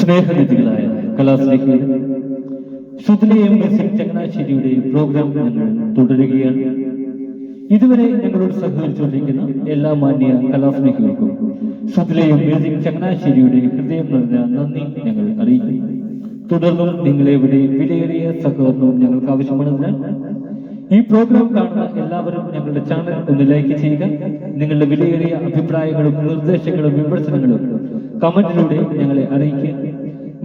സ്നേഹനിധികളായ കലാസ്നേഹികൾ, ശുദ്ധലയം music ചങ്ങനാശ്ശേരിയുടെ programme ഞങ്ങൾ തുടരുകയാണ്. ഇതുവരെ ഞങ്ങളോട് സഹകരിച്ചുകൊണ്ടിരിക്കുന്ന എല്ലാ മാന്യ കലാസ്നേഹികൾക്കും ശുദ്ധലയം മ്യൂസിക് ചങ്ങനാശ്ശേരിയുടെ ഹൃദയം നിറഞ്ഞ നന്ദി ഞങ്ങൾ അറിയിക്കുന്നു. തുടർന്നും നിങ്ങളെവിടെ വിലയേറിയ സഹകരണവും ഞങ്ങൾക്ക് ആവശ്യമാണതിനാൽ ഈ പ്രോഗ്രാം കാണുന്ന എല്ലാവരും ഞങ്ങളുടെ ചാനൽ ഒന്ന് ലൈക്ക് ചെയ്യുക. നിങ്ങളുടെ വിലയേറിയ അഭിപ്രായങ്ങളും നിർദ്ദേശങ്ങളും വിമർശനങ്ങളും കമന്റിലൂടെ ഞങ്ങളെ അറിയിക്കുക.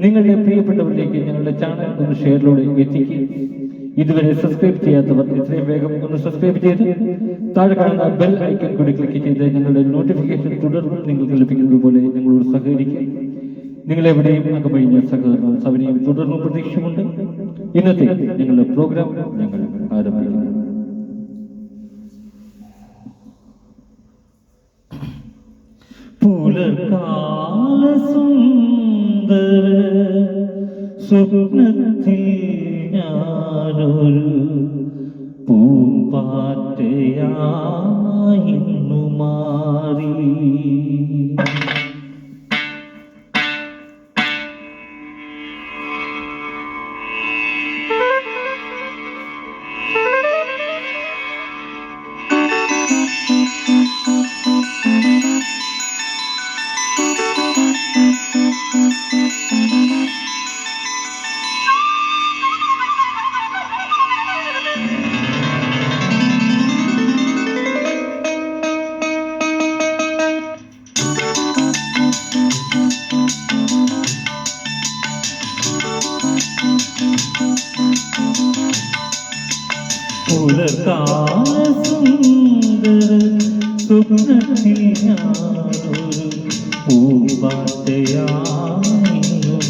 നിങ്ങളുടെ പ്രിയപ്പെട്ടവരിലേക്ക് ഞങ്ങളുടെ ചാനൽ ഒന്ന് ഷെയറിലൂടെ എത്തിക്കുക. ഇതുവരെ സബ്സ്ക്രൈബ് ചെയ്യാത്തവർ എത്രയും വേഗം ഒന്ന് സബ്സ്ക്രൈബ് ചെയ്ത് താഴെ കാണുന്ന ബെൽ ഐക്കൺ കൂടി ക്ലിക്ക് ചെയ്ത് ഞങ്ങളുടെ നോട്ടിഫിക്കേഷൻ തുടർന്ന് നിങ്ങൾക്ക് ലഭിക്കുന്നത് പോലെ ഞങ്ങളോട് സഹകരിക്കുക. നിങ്ങളെവിടെയും അകമഴിഞ്ഞ സഹകരണവും സൗകര്യം തുടർന്നും പ്രതീക്ഷയുമുണ്ട്. ഇന്നത്തെ ഞങ്ങളുടെ പ്രോഗ്രാം ഞങ്ങൾ ആരംഭിക്കുന്നു. പുലർകാല സുന്ദര സ്വപ്നത്തിൽ ഞാനൊരു പൂമ്പാറ്റയായിന്നു മാറി. പുലർകാല സുന്ദര സ്വപ്നത്തിൽ ഞാനൊരു പൂമ്പാറ്റയായിന്നു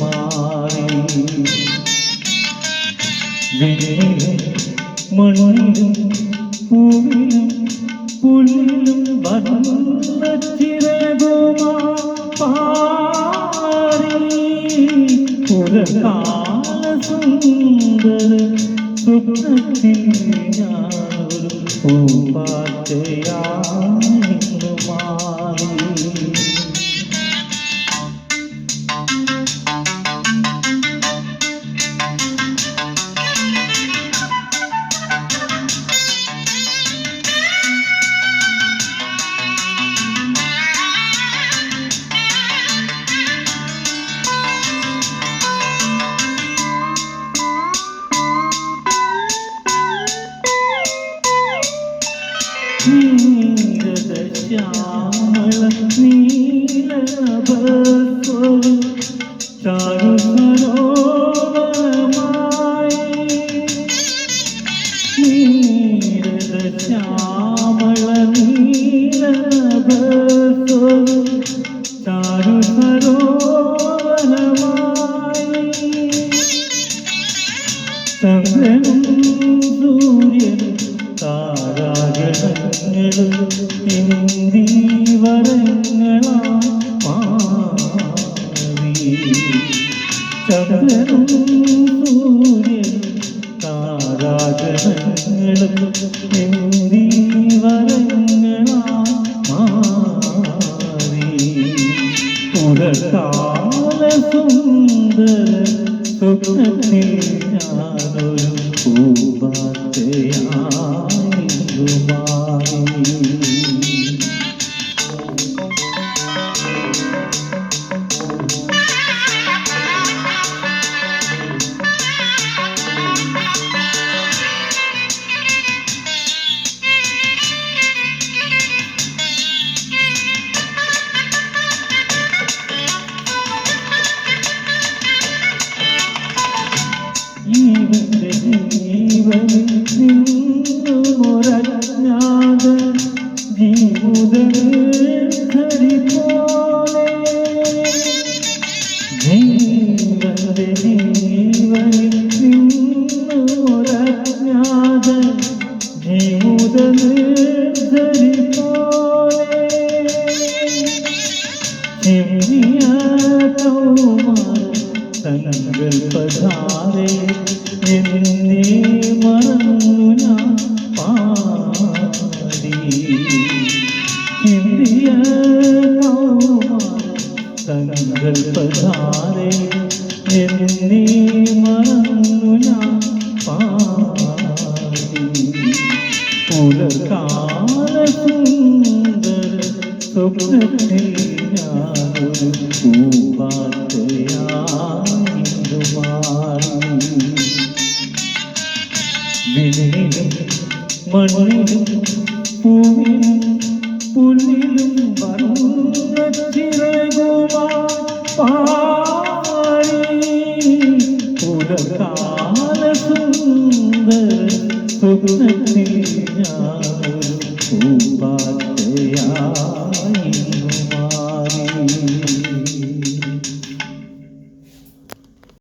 മാറി. വിണ്ണിലും മണ്ണിലും പൂവിലും പുല്ലിലും വർണ്ണച്ചിറകുമാ പാറി. പുലർകാല സുന്ദര സ്വപ്നത്തിൽ ഞാനൊരു പൂമ്പാറ്റയായിന്നു മാറി. ശ്യാമള നീലഭസ്വര ചാരുസരോവരമായി. ശ്യാമള നീലഭസ്വര ചാരുസരോവരമായി. ചന്ദ്രനും സൂര്യനും താരാഗണങ്ങളും ഇന്ദീവരങ്ങളാ മാറി. ചന്ദ്രനും സൂര്യനും താരാഗണങ്ങളും ഇന്ദീവരങ്ങളാ മാറി. പുലർകാല സുന്ദര സ്വപ്നത്തിൽ ഞാനൊരു പൂമ്പാറ്റയായിന്നു മാറി. ജീവനിൽ നിന്നുമൊരജ്ഞാത ജീവധരി പോലെ. ജീവന്റെ ജീവനിൽ നിന്നുമൊരജ്ഞാത ജീവധരി പോലെ. ചെമ്മിയ കൗമാര സങ്കൽപ്പധാരേ എന്നീ മറന്നു ഞാൻ പാടി. ഇന്ത്യ കൗമാര സങ്കൽപ്പധാരേ ഗർഭധാരയിൽ എന്നെ മറന്നു ഞാൻ പാടി പുലർകാല സുന്ദര സ്വപ്നത്തിൽ ഞാനൊരു പൂവാറ്റയായിരു മാറി വിണ്ണിലും മണ്ണിലും പൂവിലും പുല്ലിലും പാടി പുലർകാല സുന്ദര സ്വപ്നത്തിൽ